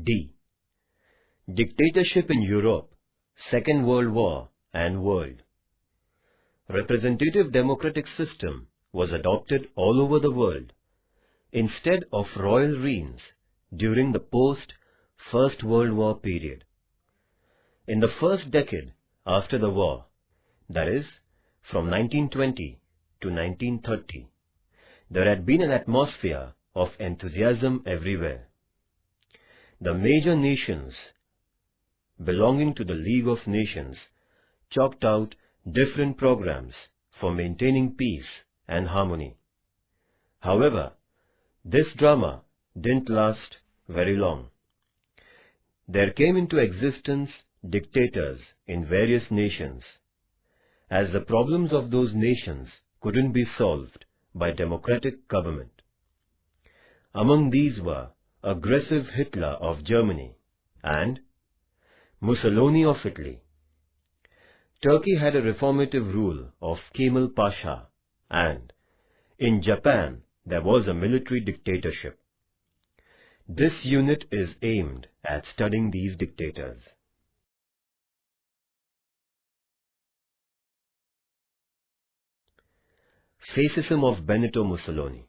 D. Dictatorship in Europe, Second World War and World. Representative democratic system was adopted all over the world instead of royal reigns during the post-First World War period. In the first decade after the war, that is, from 1920 to 1930, there had been an atmosphere of enthusiasm everywhere. The major nations belonging to the League of Nations chalked out different programs for maintaining peace and harmony. However, this drama didn't last very long. There came into existence dictators in various nations, as the problems of those nations couldn't be solved by democratic government. Among these were aggressive Hitler of Germany and Mussolini of Italy. Turkey had a reformative rule of Kemal Pasha, and in Japan there was a military dictatorship. This unit is aimed at studying these dictators. Fascism of Benito Mussolini.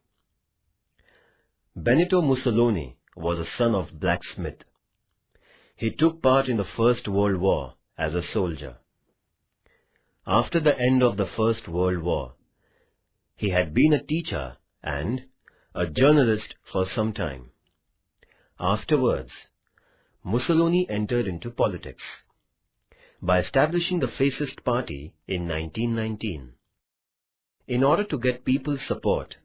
Benito Mussolini was a son of blacksmith. He took part in the First World War as a soldier. After the end of the First World War, he had been a teacher and a journalist for some time. Afterwards, Mussolini entered into politics by establishing the Fascist Party in 1919. In order to get people's support,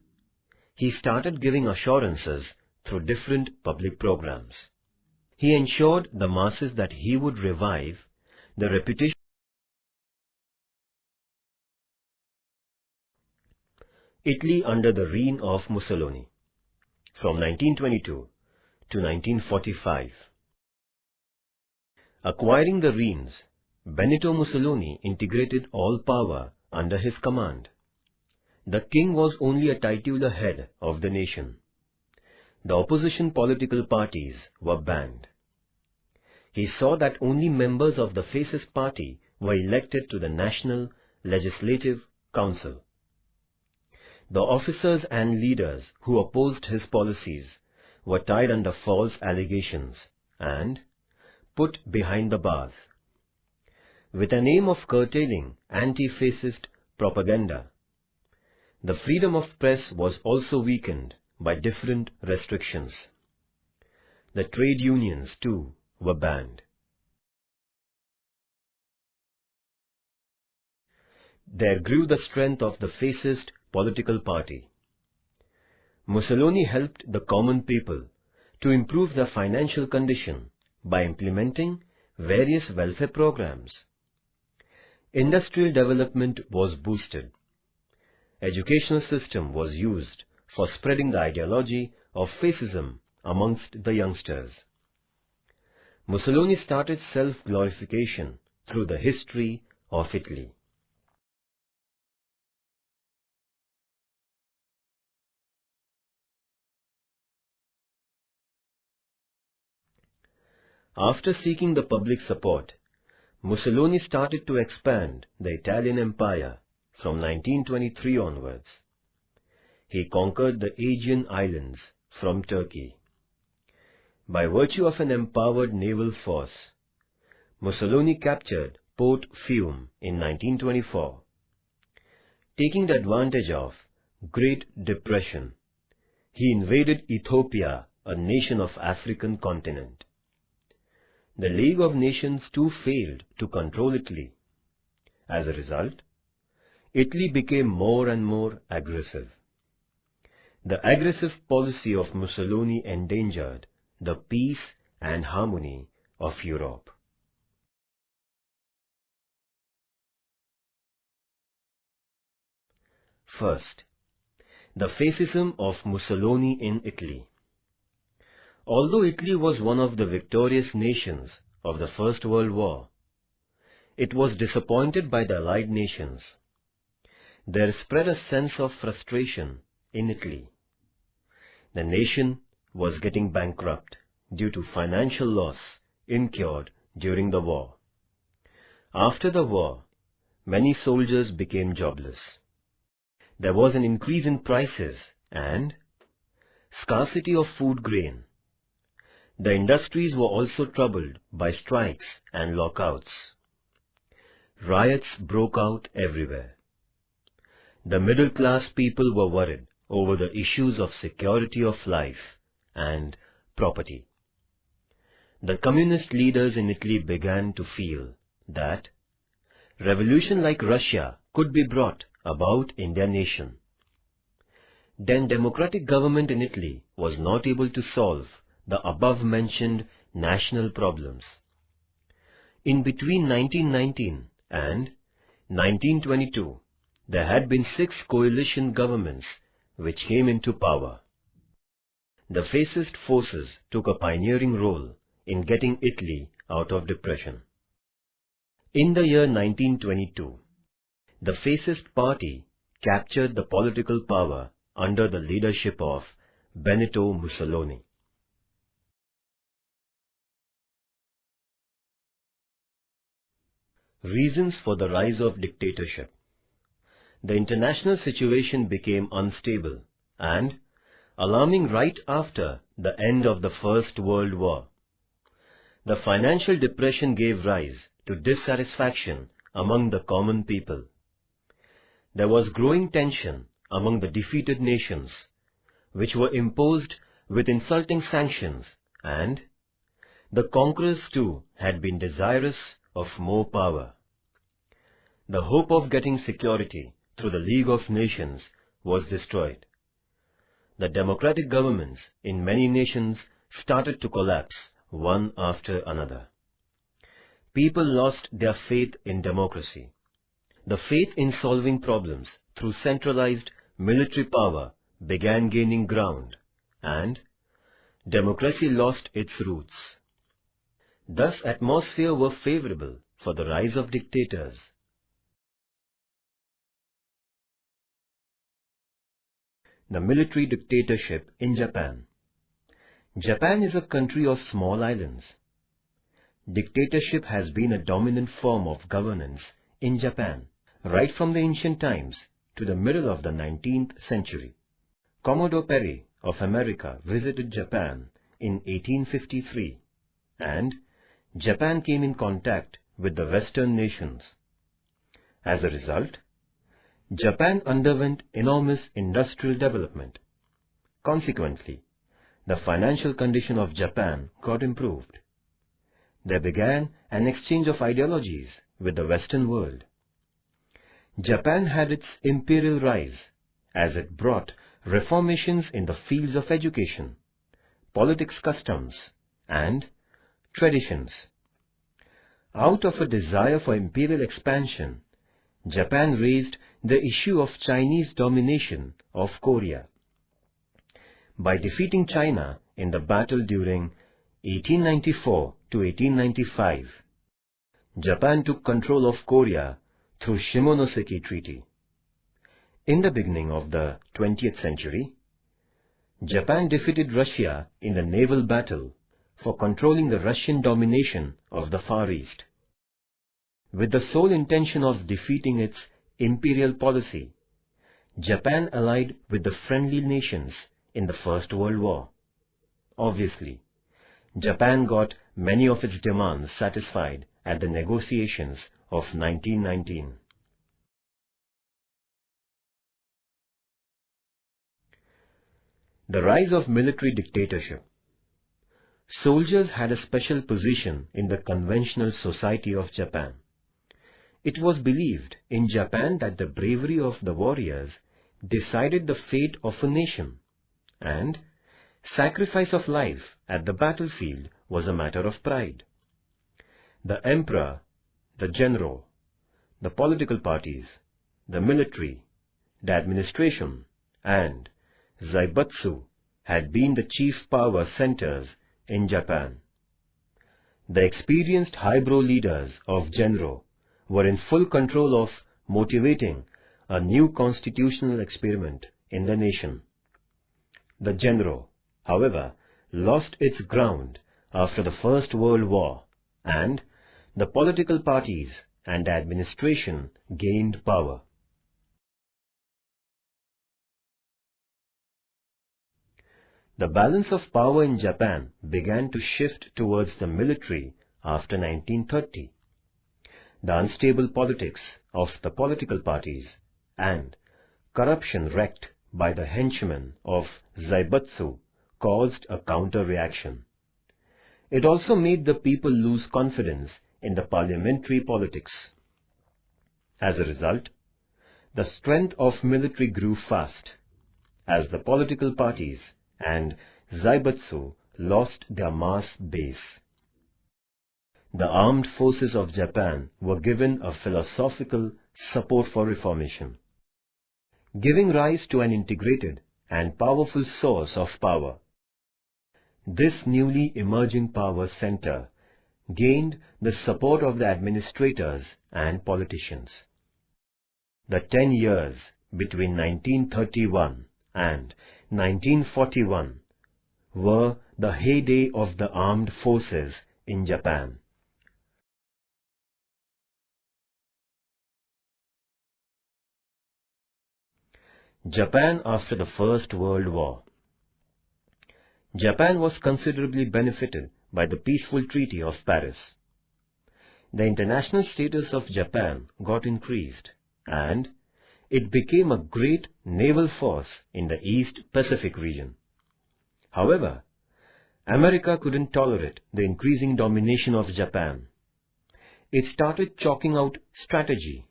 he started giving assurances through different public programs. He ensured the masses that he would revive the reputation of Italy under the reign of Mussolini from 1922 to 1945. Acquiring the reins, Benito Mussolini integrated all power under his command. The king was only a titular head of the nation. The opposition political parties were banned. He saw that only members of the Fascist Party were elected to the National Legislative Council. The officers and leaders who opposed his policies were tied under false allegations and put behind the bars. With an aim of curtailing anti-fascist propaganda, the freedom of press was also weakened by different restrictions. The trade unions, too, were banned. There grew the strength of the fascist political party. Mussolini helped the common people to improve their financial condition by implementing various welfare programs. Industrial development was boosted. Educational system was used for spreading the ideology of fascism amongst the youngsters. Mussolini started self-glorification through the history of Italy. After seeking the public support, Mussolini started to expand the Italian Empire from 1923 onwards. He conquered the Aegean Islands from Turkey. By virtue of an empowered naval force, Mussolini captured Port Fiume in 1924. Taking the advantage of Great Depression, he invaded Ethiopia, a nation of African continent. The League of Nations too failed to control Italy. As a result, Italy became more and more aggressive. The aggressive policy of Mussolini endangered the peace and harmony of Europe. First, the fascism of Mussolini in Italy. Although Italy was one of the victorious nations of the First World War, it was disappointed by the Allied nations. There spread a sense of frustration in Italy. The nation was getting bankrupt due to financial loss incurred during the war. After the war, many soldiers became jobless. There was an increase in prices and scarcity of food grain. The industries were also troubled by strikes and lockouts. Riots broke out everywhere. The middle-class people were worried over the issues of security of life and property. The communist leaders in Italy began to feel that revolution like Russia could be brought about in their nation. Then democratic government in Italy was not able to solve the above-mentioned national problems. In between 1919 and 1922, there had been 6 coalition governments which came into power. The fascist forces took a pioneering role in getting Italy out of depression. In the year 1922, the fascist party captured the political power under the leadership of Benito Mussolini. Reasons for the rise of dictatorship. The international situation became unstable and alarming right after the end of the First World War. The financial depression gave rise to dissatisfaction among the common people. There was growing tension among the defeated nations, which were imposed with insulting sanctions, and the conquerors too had been desirous of more power. The hope of getting security through the League of Nations was destroyed. The democratic governments in many nations started to collapse one after another. People lost their faith in democracy. The faith in solving problems through centralized military power began gaining ground, and democracy lost its roots. Thus, atmosphere were favorable for the rise of dictators. The military dictatorship in Japan. Japan is a country of small islands. Dictatorship has been a dominant form of governance in Japan right from the ancient times to the middle of the 19th century. Commodore Perry of America visited Japan in 1853, and Japan came in contact with the Western nations. As a result, Japan underwent enormous industrial development. Consequently, the financial condition of Japan got improved. There began an exchange of ideologies with the Western world. Japan had its imperial rise as it brought reformations in the fields of education, politics, customs, and traditions. Out of a desire for imperial expansion, Japan raised the issue of Chinese domination of Korea. By defeating China in the battle during 1894 to 1895, Japan took control of Korea through Shimonoseki Treaty. In the beginning of the 20th century, Japan defeated Russia in the naval battle for controlling the Russian domination of the Far East. With the sole intention of defeating its imperial policy, Japan allied with the friendly nations in the First World War. Obviously, Japan got many of its demands satisfied at the negotiations of 1919. The rise of military dictatorship. Soldiers had a special position in the conventional society of Japan. It was believed in Japan that the bravery of the warriors decided the fate of a nation, and sacrifice of life at the battlefield was a matter of pride. The emperor, the general, the political parties, the military, the administration, and Zaibatsu had been the chief power centers in Japan. The experienced highbrow leaders of Genro were in full control of motivating a new constitutional experiment in the nation. The Genro, however, lost its ground after the First World War, and the political parties and administration gained power. The balance of power in Japan began to shift towards the military after 1930. The unstable politics of the political parties and corruption wreaked by the henchmen of Zaibatsu caused a counter-reaction. It also made the people lose confidence in the parliamentary politics. As a result, the strength of military grew fast, as the political parties and Zaibatsu lost their mass base. The armed forces of Japan were given a philosophical support for reformation, giving rise to an integrated and powerful source of power. This newly emerging power center gained the support of the administrators and politicians. The 10 years between 1931 and 1941 were the heyday of the armed forces in Japan. Japan after the First World War. Japan was considerably benefited by the peaceful Treaty of Paris. The international status of Japan got increased, and it became a great naval force in the East Pacific region. However, America couldn't tolerate the increasing domination of Japan. It started chalking out strategy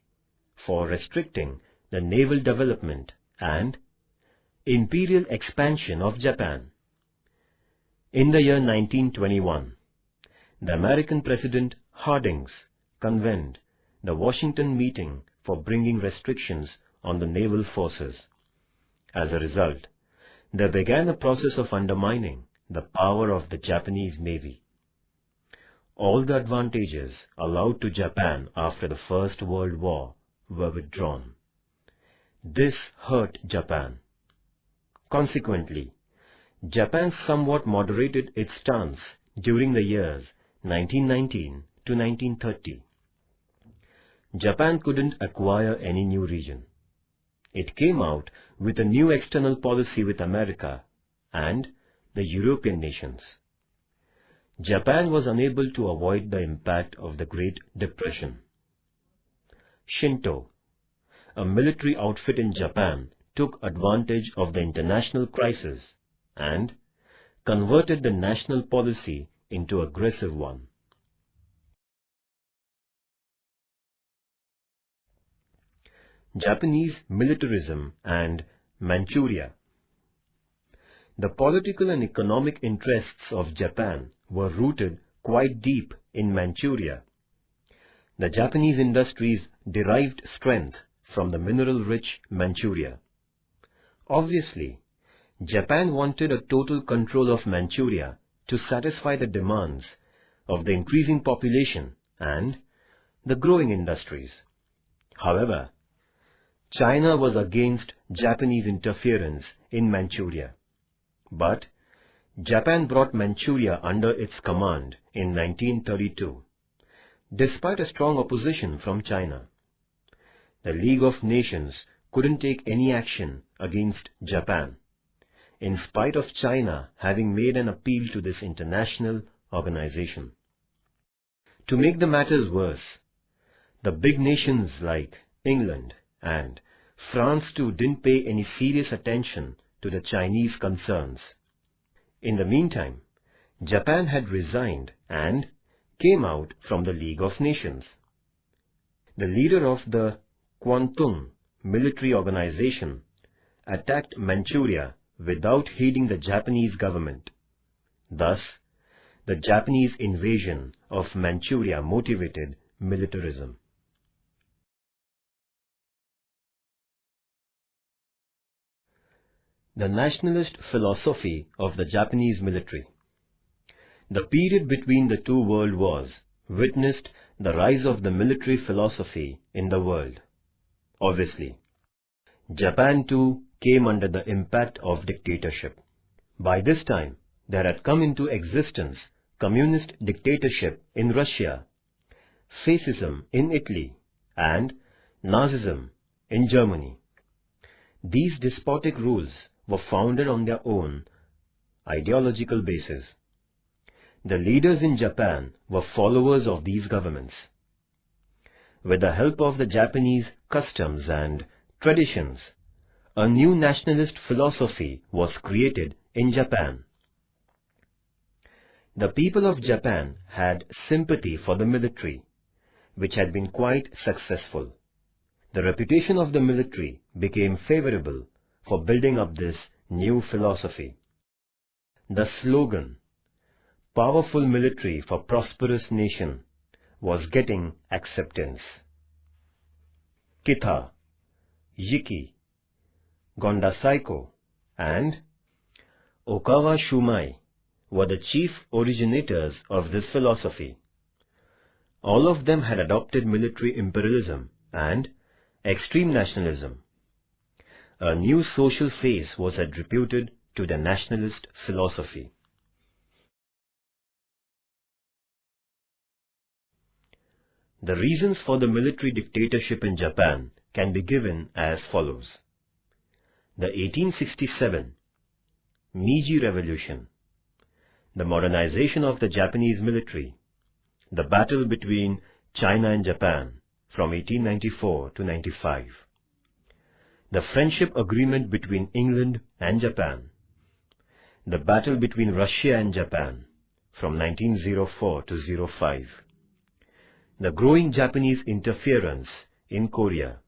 for restricting the naval development and imperial expansion of Japan. In the year 1921, the American President Harding convened the Washington meeting for bringing restrictions on the naval forces. As a result, there began a process of undermining the power of the Japanese Navy. All the advantages allowed to Japan after the First World War were withdrawn. This hurt Japan. Consequently, Japan somewhat moderated its stance during the years 1919 to 1930. Japan couldn't acquire any new region. It came out with a new external policy with America and the European nations. Japan was unable to avoid the impact of the Great Depression. Shinto, a military outfit in Japan, took advantage of the international crisis and converted the national policy into an aggressive one. Japanese militarism and Manchuria. The political and economic interests of Japan were rooted quite deep in Manchuria. The Japanese industries derived strength from the mineral-rich Manchuria. Obviously, Japan wanted a total control of Manchuria to satisfy the demands of the increasing population and the growing industries. However, China was against Japanese interference in Manchuria, but Japan brought Manchuria under its command in 1932, despite a strong opposition from China. The League of Nations couldn't take any action against Japan, in spite of China having made an appeal to this international organization. To make the matters worse, the big nations like England and France too didn't pay any serious attention to the Chinese concerns. In the meantime, Japan had resigned and came out from the League of Nations. The leader of the Kwantung military organization attacked Manchuria without heeding the Japanese government. Thus, the Japanese invasion of Manchuria motivated militarism. The nationalist philosophy of the Japanese military. The period between the two world wars witnessed the rise of the military philosophy in the world. Obviously, Japan too came under the impact of dictatorship. By this time, there had come into existence communist dictatorship in Russia, fascism in Italy, and Nazism in Germany. These despotic rules were founded on their own ideological basis. The leaders in Japan were followers of these governments. With the help of the Japanese customs and traditions, a new nationalist philosophy was created in Japan. The people of Japan had sympathy for the military, which had been quite successful. The reputation of the military became favorable for building up this new philosophy. The slogan, "Powerful military for prosperous nation," was getting acceptance. Kita, Yiki, Gonda Saiko, and Okawa Shumai were the chief originators of this philosophy. All of them had adopted military imperialism and extreme nationalism. A new social phase was attributed to the nationalist philosophy. The reasons for the military dictatorship in Japan can be given as follows. The 1867 Meiji Revolution, the modernization of the Japanese military, the battle between China and Japan from 1894 to 95, the friendship agreement between England and Japan, the battle between Russia and Japan from 1904 to 05, the growing Japanese interference in Korea,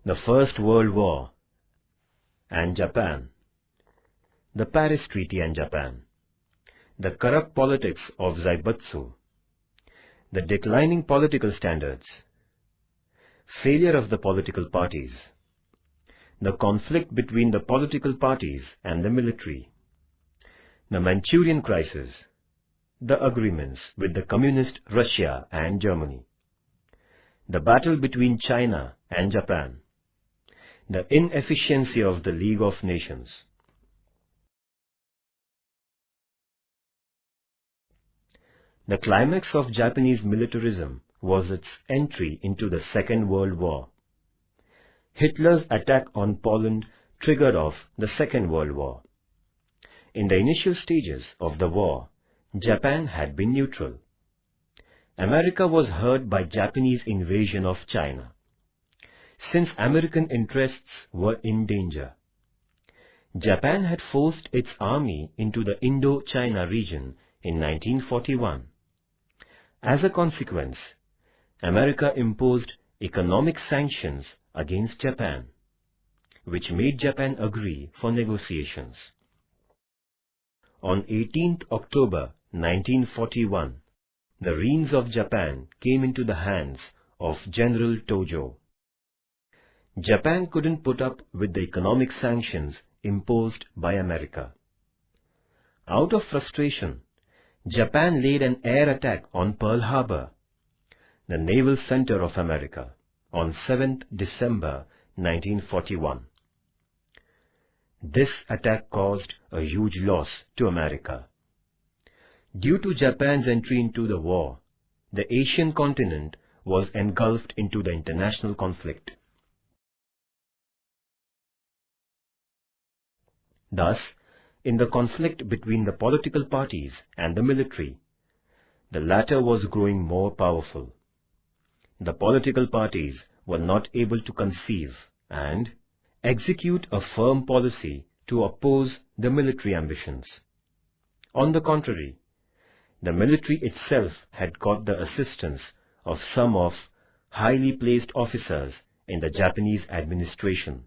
the First World War and Japan, the Paris Treaty and Japan, the corrupt politics of Zaibatsu, the declining political standards, failure of the political parties, the conflict between the political parties and the military, the Manchurian crisis, the agreements with the communist Russia and Germany, the battle between China and Japan, the inefficiency of the League of Nations. The climax of Japanese militarism was its entry into the Second World War. Hitler's attack on Poland triggered off the Second World War. In the initial stages of the war, Japan had been neutral. America was hurt by Japanese invasion of China. Since American interests were in danger, Japan had forced its army into the Indo-China region in 1941. As a consequence, America imposed economic sanctions against Japan, which made Japan agree for negotiations. On 18th October 1941, the reins of Japan came into the hands of General Tojo. Japan couldn't put up with the economic sanctions imposed by America. Out of frustration, Japan laid an air attack on Pearl Harbor, the naval center of America, on 7th December 1941. This attack caused a huge loss to America. Due to Japan's entry into the war, the Asian continent was engulfed into the international conflict. Thus, in the conflict between the political parties and the military, the latter was growing more powerful. The political parties were not able to conceive and execute a firm policy to oppose the military ambitions. On the contrary, the military itself had got the assistance of some of highly placed officers in the Japanese administration,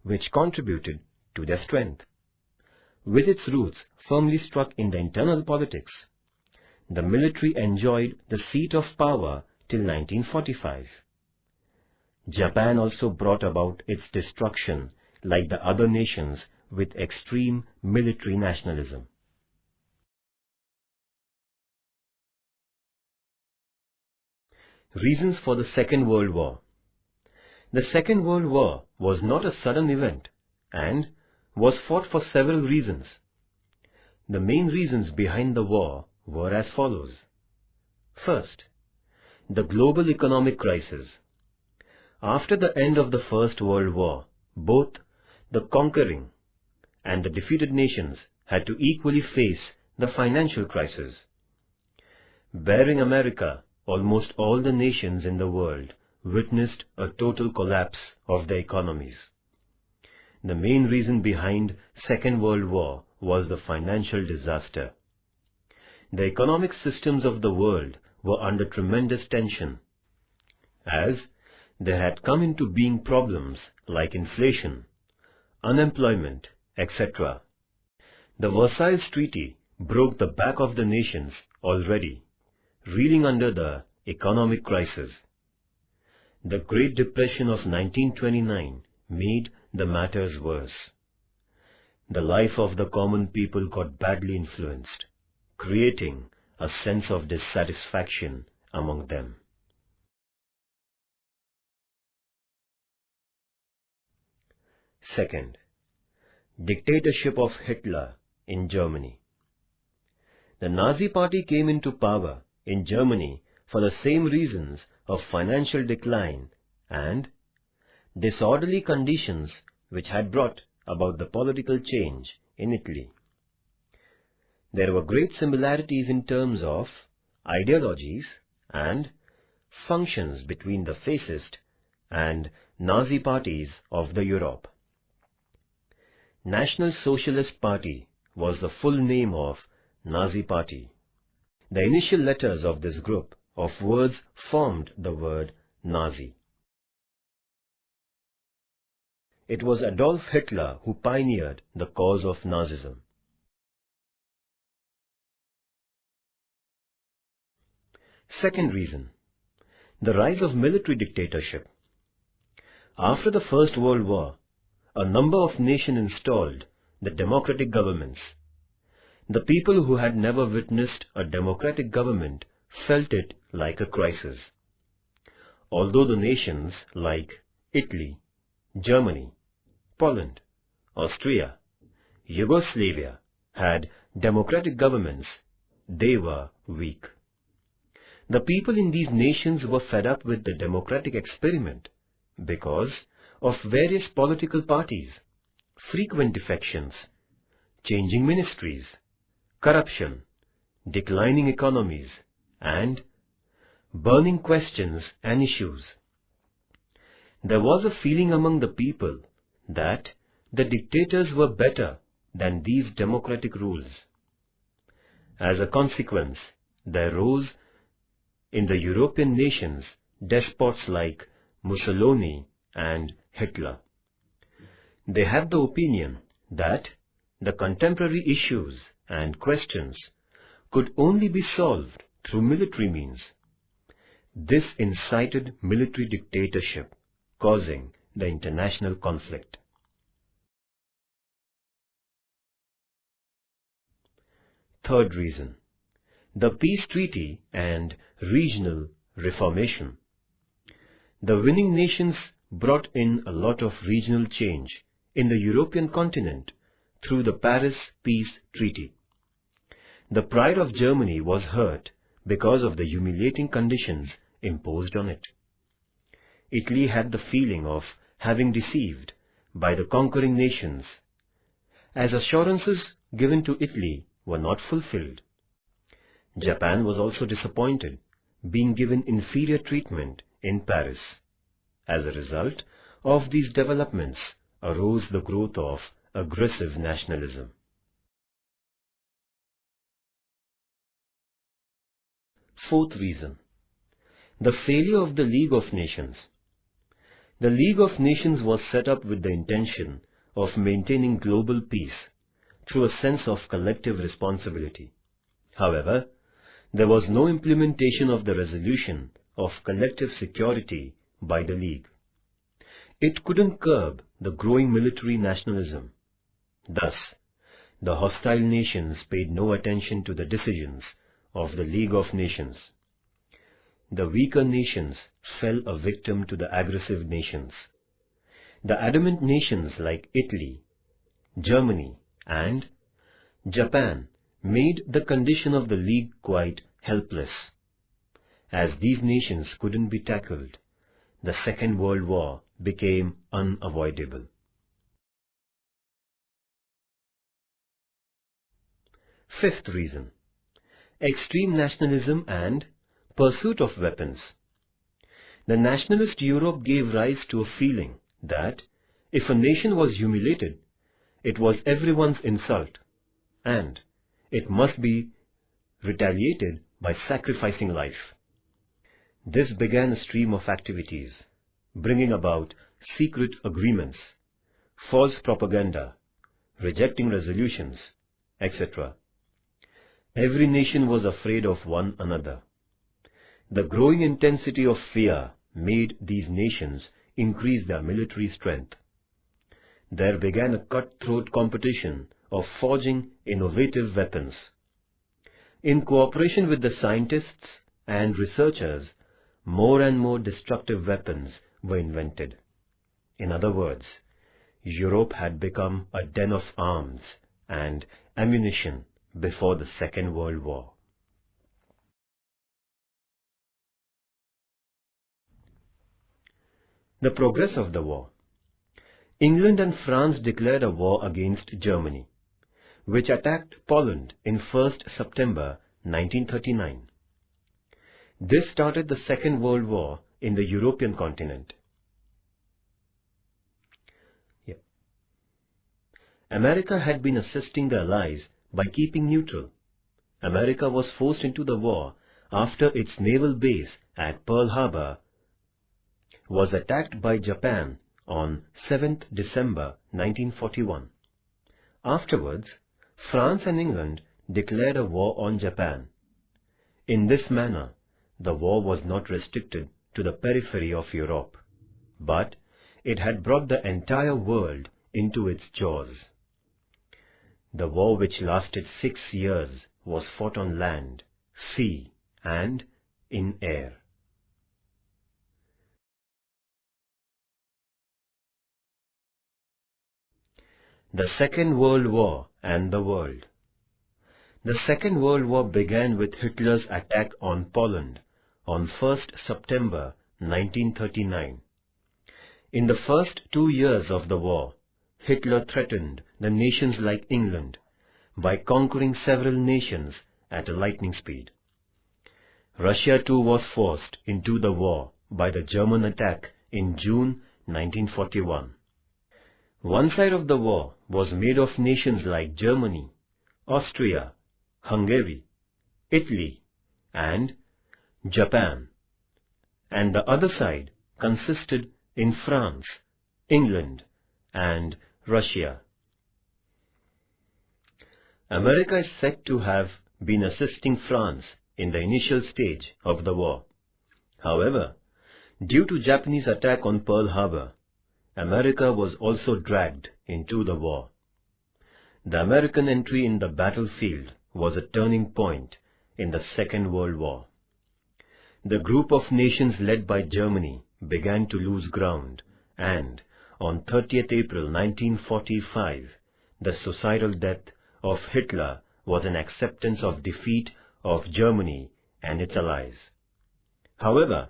which contributed to their strength. With its roots firmly struck in the internal politics, the military enjoyed the seat of power till 1945. Japan also brought about its destruction like the other nations with extreme military nationalism. Reasons for the Second World War. The Second World War was not a sudden event and was fought for several reasons. The main reasons behind the war were as follows. First, the global economic crisis. After the end of the First World War, both the conquering and the defeated nations had to equally face the financial crisis. Barring America, almost all the nations in the world witnessed a total collapse of their economies. The main reason behind Second World War was the financial disaster. The economic systems of the world were under tremendous tension, as there had come into being problems like inflation, unemployment, etc. The Versailles Treaty broke the back of the nations already, reeling under the economic crisis. The Great Depression of 1929 made the matters worse. The life of the common people got badly influenced, creating a sense of dissatisfaction among them. Second, dictatorship of Hitler in Germany. The Nazi Party came into power in Germany for the same reasons of financial decline and disorderly conditions which had brought about the political change in Italy. There were great similarities in terms of ideologies and functions between the fascist and Nazi parties of the Europe. National Socialist Party was the full name of Nazi Party. The initial letters of this group of words formed the word Nazi. It was Adolf Hitler who pioneered the cause of Nazism. Second reason, the rise of military dictatorship. After the First World War, a number of nations installed the democratic governments. The people who had never witnessed a democratic government felt it like a crisis. Although the nations like Italy, Germany, Poland, Austria, Yugoslavia had democratic governments, they were weak. The people in these nations were fed up with the democratic experiment because of various political parties, frequent defections, changing ministries, corruption, declining economies, and burning questions and issues. There was a feeling among the people that the dictators were better than these democratic rules. As a consequence, there rose in the European nations despots like Mussolini and Hitler. They had the opinion that the contemporary issues and questions could only be solved through military means. This incited military dictatorship, causing the international conflict. Third reason, the peace treaty and regional reformation. The winning nations brought in a lot of regional change in the European continent through the Paris Peace Treaty. The pride of Germany was hurt because of the humiliating conditions imposed on it. Italy had the feeling of having deceived by the conquering nations, as assurances given to Italy were not fulfilled. Japan was also disappointed, being given inferior treatment in Paris. As a result of these developments arose the growth of aggressive nationalism. Fourth reason, the failure of the League of Nations. The League of Nations was set up with the intention of maintaining global peace through a sense of collective responsibility. However, there was no implementation of the resolution of collective security by the League. It couldn't curb the growing military nationalism. Thus, the hostile nations paid no attention to the decisions of the League of Nations. The weaker nations fell a victim to the aggressive nations. The adamant nations like Italy, Germany, and Japan made the condition of the League quite helpless. As these nations couldn't be tackled, the Second World War became unavoidable. Fifth reason: extreme nationalism and pursuit of weapons. The nationalist Europe gave rise to a feeling that if a nation was humiliated, it was everyone's insult, and it must be retaliated by sacrificing life. This began a stream of activities, bringing about secret agreements, false propaganda, rejecting resolutions, etc. Every nation was afraid of one another. The growing intensity of fear made these nations increase their military strength. There began a cutthroat competition of forging innovative weapons. In cooperation with the scientists and researchers, more and more destructive weapons were invented. In other words, Europe had become a den of arms and ammunition before the Second World War. The progress of the war. England and France declared a war against Germany, which attacked Poland in 1st September 1939. This started the Second World War in the European continent. America had been assisting the Allies by keeping neutral. America was forced into the war after its naval base at Pearl Harbor was attacked by Japan on 7th December 1941. Afterwards, France and England declared a war on Japan. In this manner, the war was not restricted to the periphery of Europe, but it had brought the entire world into its jaws. The war, which lasted 6 years, was fought on land, sea, and in air. The Second World War and the world. The Second World War began with Hitler's attack on Poland on 1st September 1939. In the first 2 years of the war, Hitler threatened the nations like England by conquering several nations at a lightning speed. Russia too was forced into the war by the German attack in June 1941. One side of the war was made of nations like Germany, Austria, Hungary, Italy, and Japan, and the other side consisted in France, England, and Russia. America is said to have been assisting France in the initial stage of the war. However, due to Japanese attack on Pearl Harbor, America was also dragged into the war. The American entry in the battlefield was a turning point in the Second World War. The group of nations led by Germany began to lose ground, and on 30th April 1945, the suicidal death of Hitler was an acceptance of defeat of Germany and its allies. However,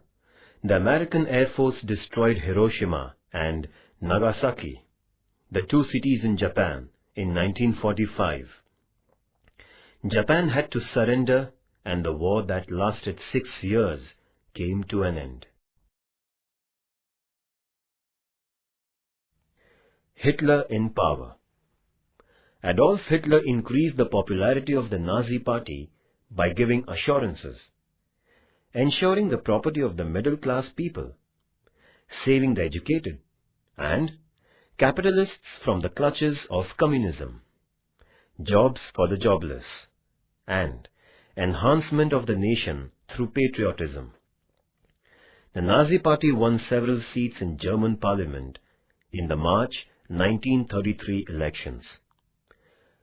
the American Air Force destroyed Hiroshima and Nagasaki, the two cities in Japan, in 1945. Japan had to surrender, and the war that lasted 6 years came to an end. Hitler in power. Adolf Hitler increased the popularity of the Nazi Party by giving assurances, ensuring the property of the middle-class people, saving the educated, and capitalists from the clutches of communism, jobs for the jobless, and enhancement of the nation through patriotism. The Nazi Party won several seats in German parliament in the March 1933 elections.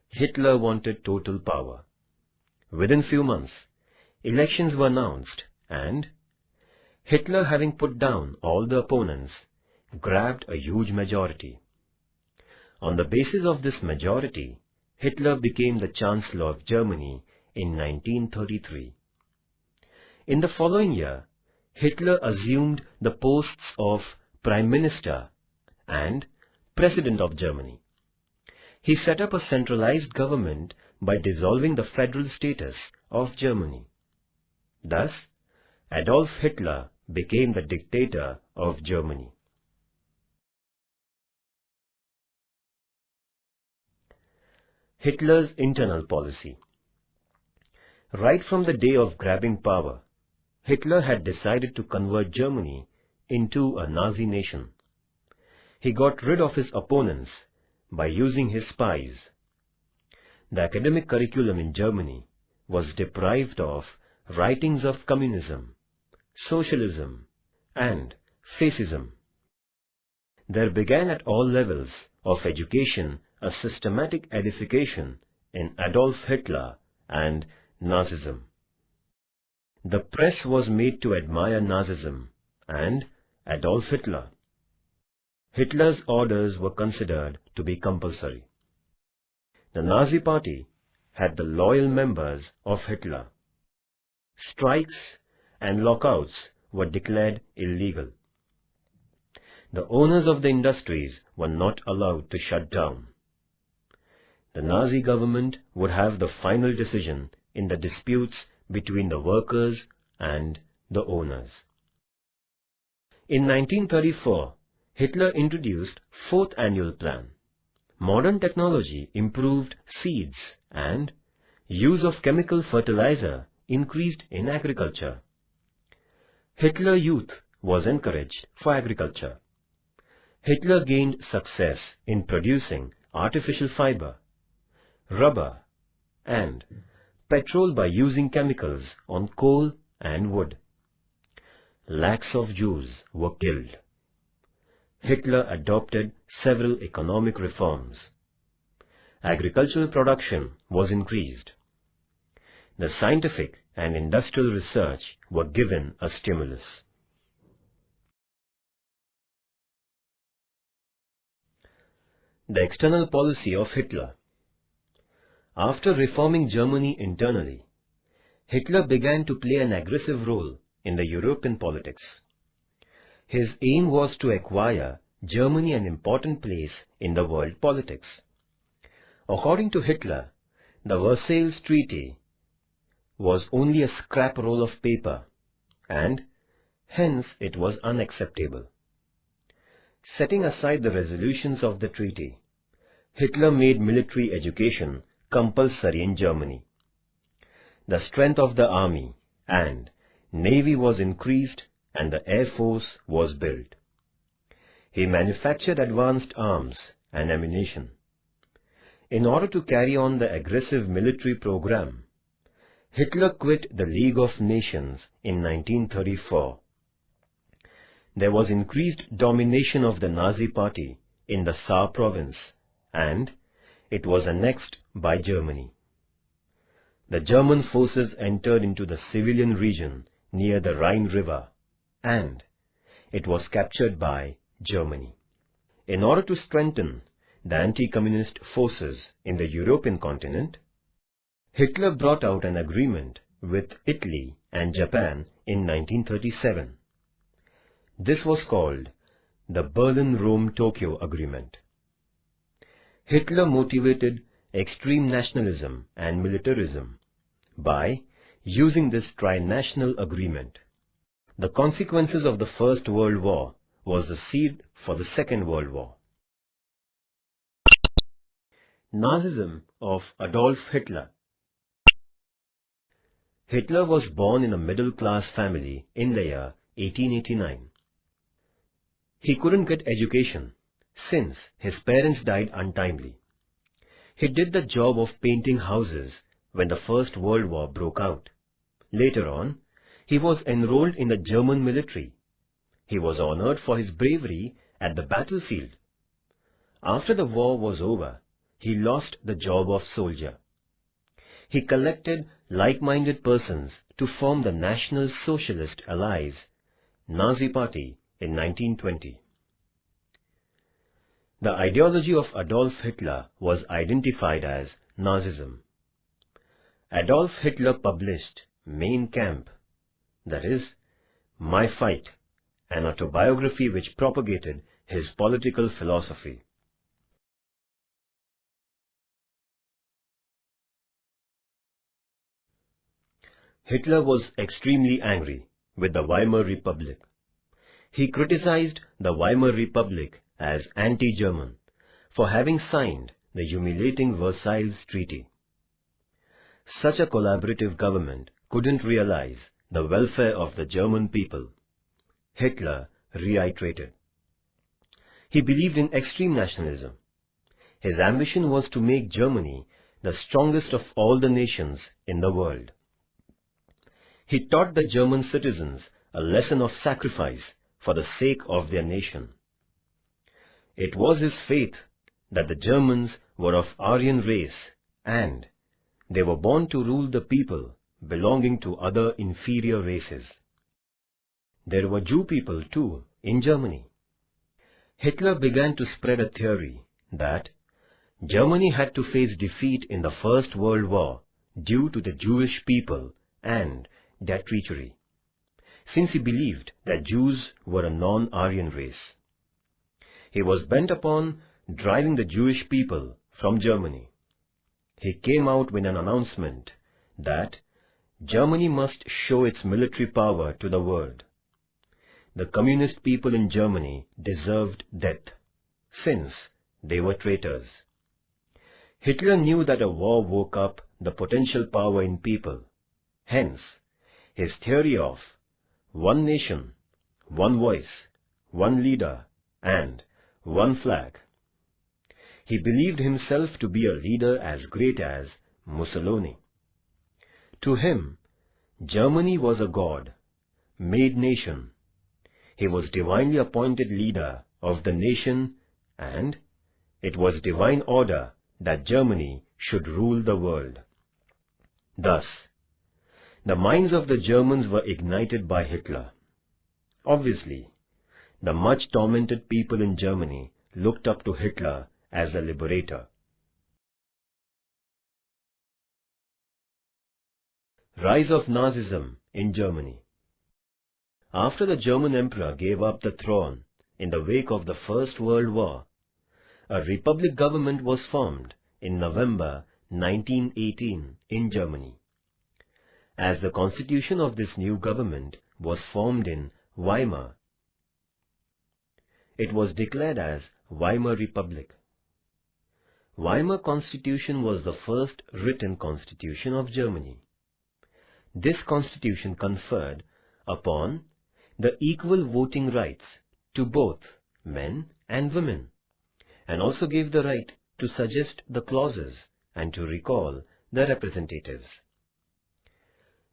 Hitler wanted total power. Within few months, elections were announced, and Hitler, having put down all the opponents, grabbed a huge majority. On the basis of this majority, Hitler became the Chancellor of Germany in 1933. In the following year, Hitler assumed the posts of Prime Minister and President of Germany. He set up a centralized government by dissolving the federal status of Germany. Thus, Adolf Hitler became the dictator of Germany. Hitler's internal policy. Right from the day of grabbing power, Hitler had decided to convert Germany into a Nazi nation. He got rid of his opponents by using his spies. The academic curriculum in Germany was deprived of writings of communism, socialism, and fascism. There began at all levels of education a systematic edification in Adolf Hitler and Nazism. The press was made to admire Nazism and Adolf Hitler. Hitler's orders were considered to be compulsory. The Nazi Party had the loyal members of Hitler. Strikes and lockouts were declared illegal. The owners of the industries were not allowed to shut down. The Nazi government would have the final decision in the disputes between the workers and the owners. In 1934, Hitler introduced Fourth Annual Plan. Modern technology improved seeds and use of chemical fertilizer increased in agriculture. Hitler Youth was encouraged for agriculture. Hitler gained success in producing artificial fiber, rubber, and petrol by using chemicals on coal and wood. Lakhs of Jews were killed. Hitler adopted several economic reforms. Agricultural production was increased. The scientific and industrial research were given a stimulus. The external policy of Hitler. After reforming Germany internally, Hitler began to play an aggressive role in the European politics. His aim was to acquire Germany an important place in the world politics. According to Hitler, the Versailles Treaty was only a scrap roll of paper, and hence it was unacceptable. Setting aside the resolutions of the treaty, Hitler made military education compulsory in Germany. The strength of the army and navy was increased and the air force was built. He manufactured advanced arms and ammunition. In order to carry on the aggressive military program, Hitler quit the League of Nations in 1934. There was increased domination of the Nazi Party in the Saar province, and it was annexed by Germany. The German forces entered into the civilian region near the Rhine River, and it was captured by Germany. In order to strengthen the anti-communist forces in the European continent, Hitler brought out an agreement with Italy and Japan in 1937. This was called the Berlin-Rome-Tokyo Agreement. Hitler motivated extreme nationalism and militarism by using this tri-national agreement. The consequences of the First World War was the seed for the Second World War. Nazism of Adolf Hitler. Hitler was born in a middle-class family in the year 1889. He couldn't get education since his parents died untimely. He did the job of painting houses when the First World War broke out. Later on, he was enrolled in the German military. He was honored for his bravery at the battlefield. After the war was over, he lost the job of soldier. He collected like-minded persons to form the National Socialist Allies, Nazi Party, in 1920. The ideology of Adolf Hitler was identified as Nazism. Adolf Hitler published Mein Kampf, that is, My Fight, an autobiography which propagated his political philosophy. Hitler was extremely angry with the Weimar Republic. He criticized the Weimar Republic as anti-German for having signed the humiliating Versailles Treaty. Such a collaborative government couldn't realize the welfare of the German people, Hitler reiterated. He believed in extreme nationalism. His ambition was to make Germany the strongest of all the nations in the world. He taught the German citizens a lesson of sacrifice for the sake of their nation. It was his faith that the Germans were of Aryan race and they were born to rule the people belonging to other inferior races. There were Jew people too in Germany. Hitler began to spread a theory that Germany had to face defeat in the First World War due to the Jewish people and their treachery, since he believed that Jews were a non-Aryan race. He was bent upon driving the Jewish people from Germany. He came out with an announcement that Germany must show its military power to the world. The communist people in Germany deserved death, since they were traitors. Hitler knew that a war woke up the potential power in people. Hence, his theory of one nation, one voice, one leader, and one flag. He believed himself to be a leader as great as Mussolini. To him, Germany was a God-made nation. He was divinely appointed leader of the nation, and it was divine order that Germany should rule the world. Thus, the minds of the Germans were ignited by Hitler. Obviously, the much tormented people in Germany looked up to Hitler as a liberator. Rise of Nazism in Germany. After the German Emperor gave up the throne in the wake of the First World War, a republic government was formed in November 1918 in Germany. As the constitution of this new government was formed in Weimar, it was declared as Weimar Republic. Weimar Constitution was the first written constitution of Germany. This constitution conferred upon the equal voting rights to both men and women, and also gave the right to suggest the clauses and to recall the representatives.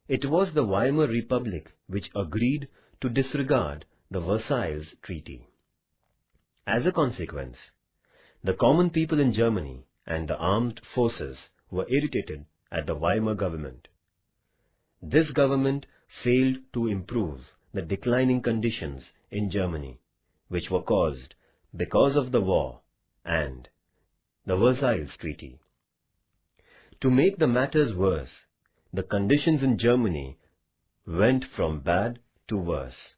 It was the Weimar Republic which agreed to disregard the Versailles Treaty. As a consequence, the common people in Germany and the armed forces were irritated at the Weimar government. This government failed to improve the declining conditions in Germany, which were caused because of the war and the Versailles Treaty. To make the matters worse, the conditions in Germany went from bad to worse.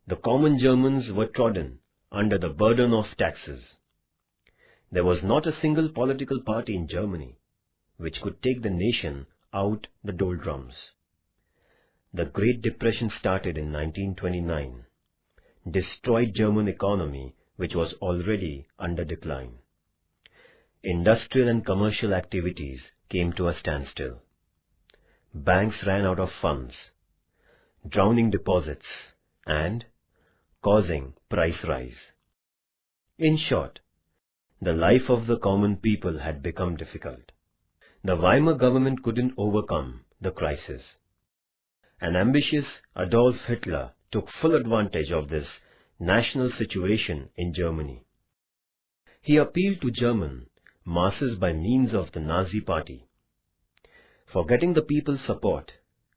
The common Germans were trodden under the burden of taxes. There was not a single political party in Germany which could take the nation out the doldrums. The Great Depression started in 1929, destroyed German economy which was already under decline. Industrial and commercial activities came to a standstill. Banks ran out of funds, drowning deposits and causing price rise. In short, the life of the common people had become difficult. The Weimar government couldn't overcome the crisis. An ambitious Adolf Hitler took full advantage of this national situation in Germany. He appealed to German masses by means of the Nazi Party. For getting the people's support,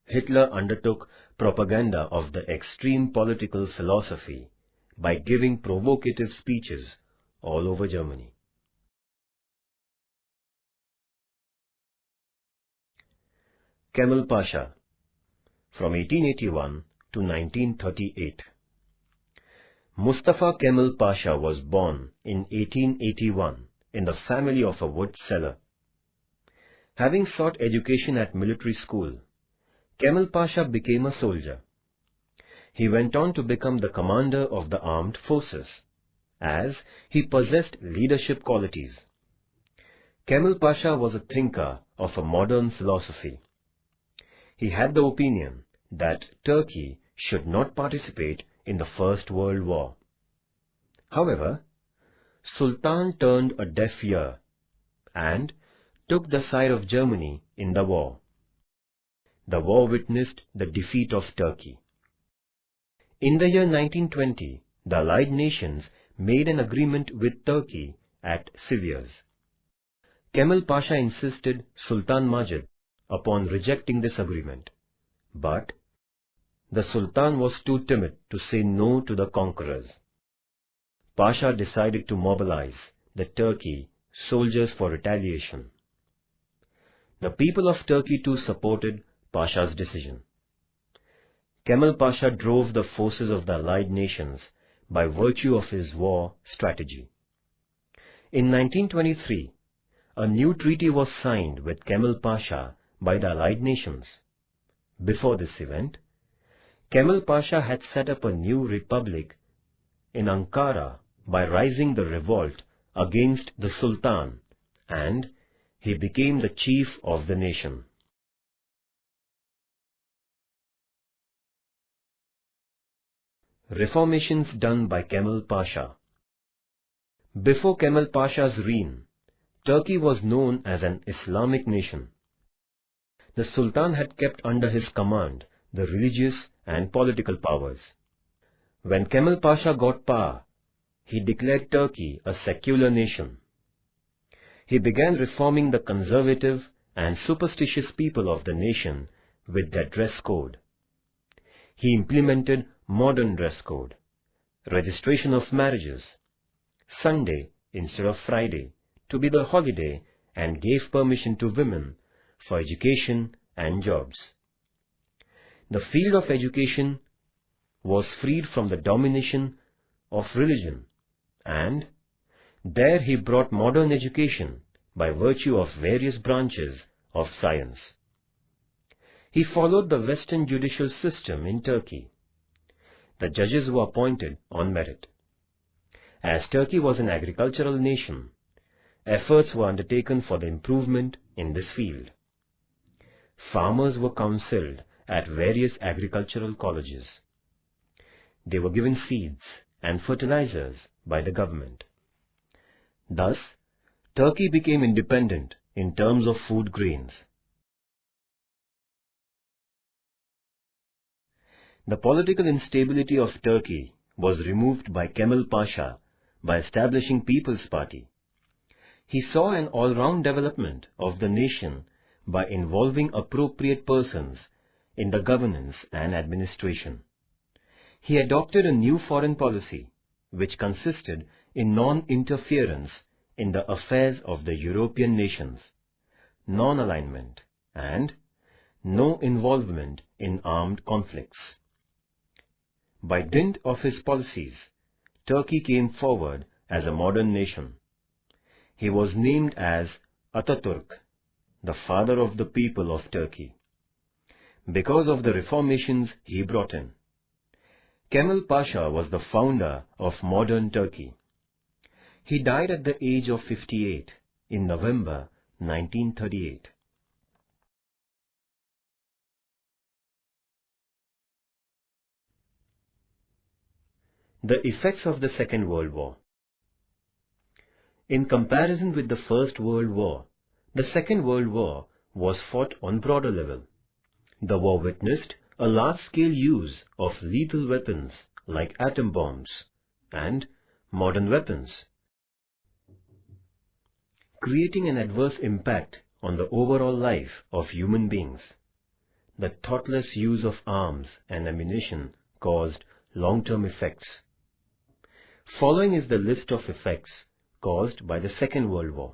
Hitler undertook propaganda of the extreme political philosophy by giving provocative speeches all over Germany. Kemal Pasha, from 1881 to 1938. Mustafa Kemal Pasha was born in 1881 in the family of a wood seller. Having sought education at military school, Kemal Pasha became a soldier. He went on to become the commander of the armed forces, as he possessed leadership qualities. Kemal Pasha was a thinker of a modern philosophy. He had the opinion that Turkey should not participate in the First World War. However, Sultan turned a deaf ear and took the side of Germany in the war. The war witnessed the defeat of Turkey. In the year 1920, the Allied nations made an agreement with Turkey at Sivas. Kemal Pasha insisted Sultan Majid upon rejecting this agreement, but the Sultan was too timid to say no to the conquerors. Pasha decided to mobilize the Turkey soldiers for retaliation. The people of Turkey too supported Pasha's decision. Kemal Pasha drove the forces of the Allied nations by virtue of his war strategy. In 1923, a new treaty was signed with Kemal Pasha by the Allied nations. Before this event, Kemal Pasha had set up a new republic in Ankara by rising the revolt against the Sultan, and he became the chief of the nation. Reformations done by Kemal Pasha. Before Kemal Pasha's reign, Turkey was known as an Islamic nation. The Sultan had kept under his command the religious and political powers. When Kemal Pasha got power, he declared Turkey a secular nation. He began reforming the conservative and superstitious people of the nation with their dress code. He implemented modern dress code, registration of marriages, Sunday instead of Friday to be the holiday, and gave permission to women for education and jobs. The field of education was freed from the domination of religion, and there he brought modern education by virtue of various branches of science. He followed the Western judicial system in Turkey. The judges were appointed on merit. As Turkey was an agricultural nation, efforts were undertaken for the improvement in this field. Farmers were counseled at various agricultural colleges. They were given seeds and fertilizers by the government. Thus, Turkey became independent in terms of food grains. The political instability of Turkey was removed by Kemal Pasha by establishing People's Party. He saw an all-round development of the nation by involving appropriate persons in the governance and administration. He adopted a new foreign policy, which consisted in non-interference in the affairs of the European nations, non-alignment, and no involvement in armed conflicts. By dint of his policies, Turkey came forward as a modern nation. He was named as Ataturk, the father of the people of Turkey, because of the reformations he brought in. Kemal Pasha was the founder of modern Turkey. He died at the age of 58 in November 1938. The effects of the Second World War. In comparison with the First World War, the Second World War was fought on broader level. The war witnessed a large-scale use of lethal weapons like atom bombs and modern weapons, creating an adverse impact on the overall life of human beings. The thoughtless use of arms and ammunition caused long-term effects. Following is the list of effects caused by the Second World War.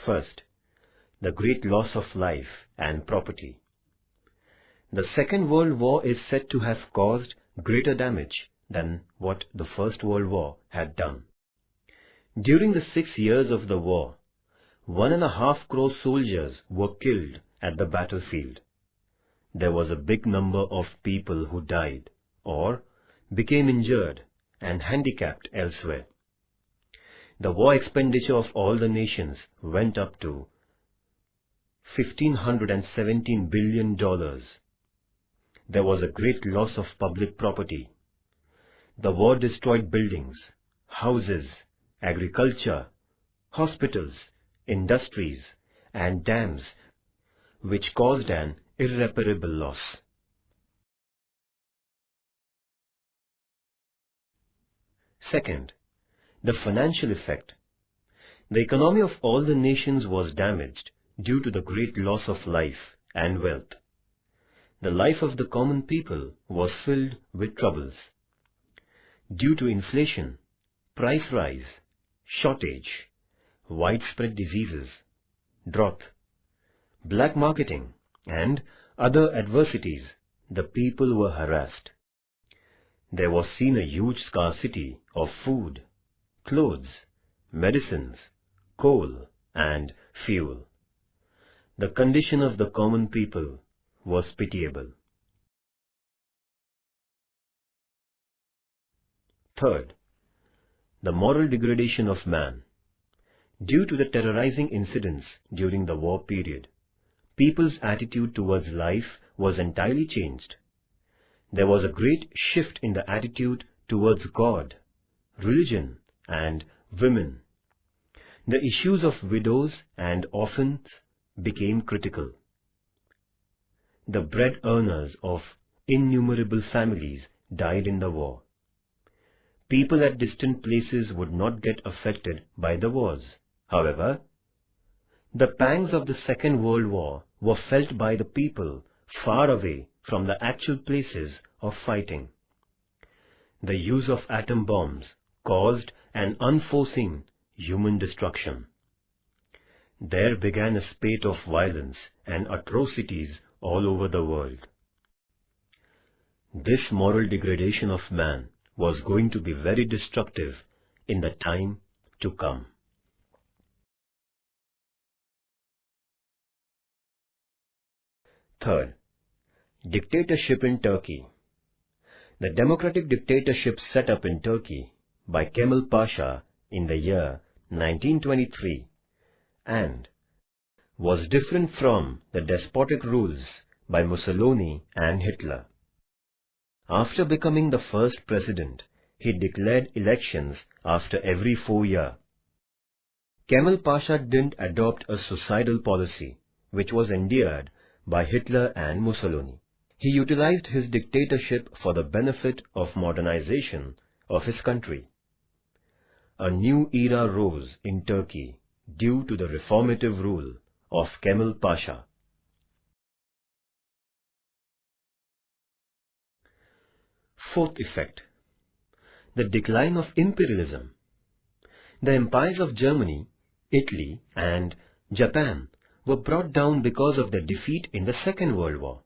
First, the great loss of life and property. The Second World War is said to have caused greater damage than what the First World War had done. During the 6 years of the war, 1.5 crore soldiers were killed at the battlefield. There was a big number of people who died or became injured and handicapped elsewhere. The war expenditure of all the nations went up to $1,517 billion. There was a great loss of public property. The war destroyed buildings, houses, agriculture, hospitals, industries, and dams, which caused an irreparable loss. Second, the financial effect. The economy of all the nations was damaged due to the great loss of life and wealth. The life of the common people was filled with troubles. Due to inflation, price rise, shortage, widespread diseases, drought, black marketing, and other adversities, the people were harassed. There was seen a huge scarcity of food, clothes, medicines, coal, and fuel. The condition of the common people was pitiable. Third, the moral degradation of man. Due to the terrorizing incidents during the war period, people's attitude towards life was entirely changed. There was a great shift in the attitude towards God, religion, and women. The issues of widows and orphans became critical. The bread earners of innumerable families died in the war. People at distant places would not get affected by the wars. However, the pangs of the Second World War were felt by the people far away from the actual places of fighting. The use of atom bombs caused an unforeseen human destruction. There began a spate of violence and atrocities all over the world. This moral degradation of man was going to be very destructive in the time to come. Third, dictatorship in Turkey. The democratic dictatorship set up in Turkey by Kemal Pasha in the year 1923 and was different from the despotic rules by Mussolini and Hitler. After becoming the first president, he declared elections after every 4 years. Kemal Pasha didn't adopt a suicidal policy, which was endeared by Hitler and Mussolini. He utilized his dictatorship for the benefit of modernization of his country. A new era rose in Turkey due to the reformative rule of Kemal Pasha. Fourth effect, the decline of imperialism. The empires of Germany, Italy, and Japan were brought down because of their defeat in the Second World War.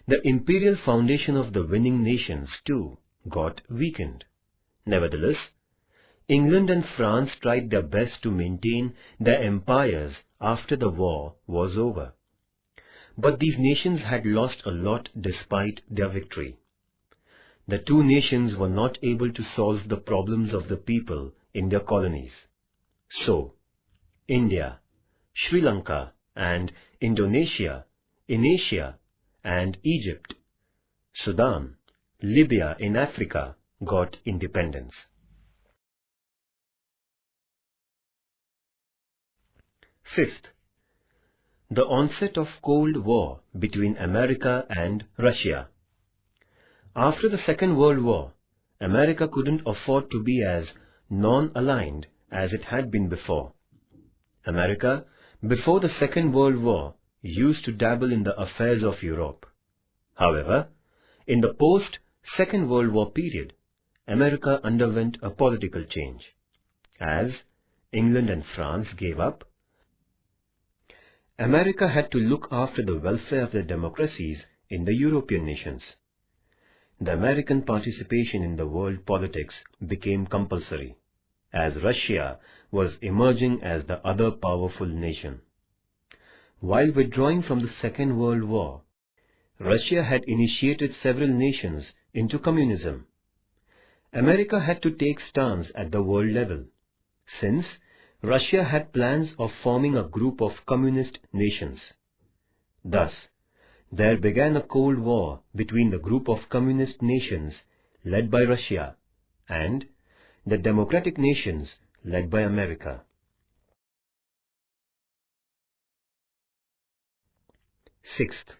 The imperial foundation of the winning nations too got weakened. Nevertheless, England and France tried their best to maintain their empires after the war was over. But these nations had lost a lot despite their victory. The two nations were not able to solve the problems of the people in their colonies. So, India, Sri Lanka, and Indonesia in Asia, and Egypt, Sudan, Libya in Africa got independence. Fifth, the onset of Cold War between America and Russia. After the Second World War, America couldn't afford to be as non-aligned as it had been before. America, before the Second World War, used to dabble in the affairs of Europe. However, In the post-Second World War period, America underwent a political change. As England and France gave up, America had to look after the welfare of the democracies in the European nations. The American participation in the world politics became compulsory, as Russia was emerging as the other powerful nation. While withdrawing from the Second World War, Russia had initiated several nations into communism. America had to take stance at the world level, since Russia had plans of forming a group of communist nations. Thus, there began a Cold War between the group of communist nations led by Russia and the democratic nations led by America. Sixth,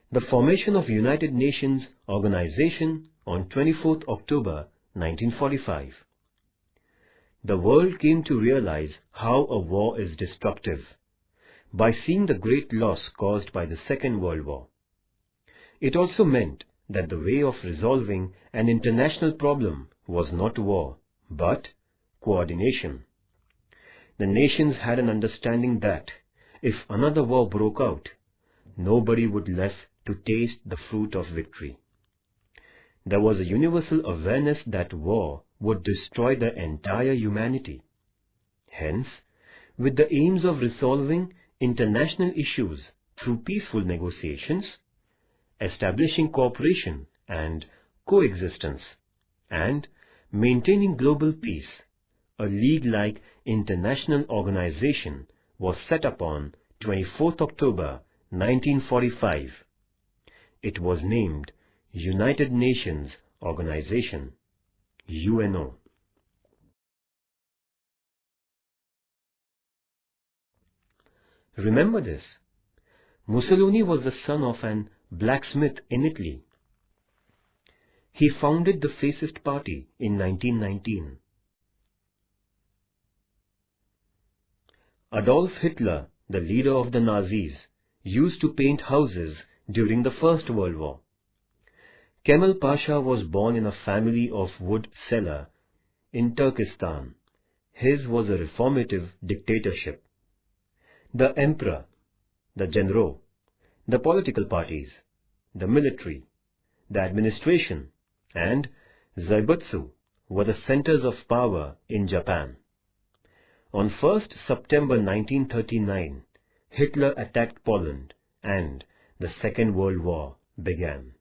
the formation of United Nations Organization on 24th October 1945. The world came to realize how a war is destructive by seeing the great loss caused by the Second World War. It also meant that the way of resolving an international problem was not war, but coordination. The nations had an understanding that if another war broke out, nobody would left to taste the fruit of victory. There was a universal awareness that war would destroy the entire humanity. Hence, with the aims of resolving international issues through peaceful negotiations, establishing cooperation and coexistence, and maintaining global peace, a league-like international organization was set up on 24th October 1945. It was named United Nations Organization, UNO. Remember this. Mussolini was the son of an blacksmith in Italy. He founded the Fascist Party in 1919. Adolf Hitler, the leader of the Nazis, used to paint houses during the First World War. Kemal Pasha was born in a family of wood seller in Turkestan. His was a reformative dictatorship. The emperor, the general, the political parties, the military, the administration, and Zaibutsu were the centers of power in Japan. On 1st September 1939, Hitler attacked Poland and the Second World War began.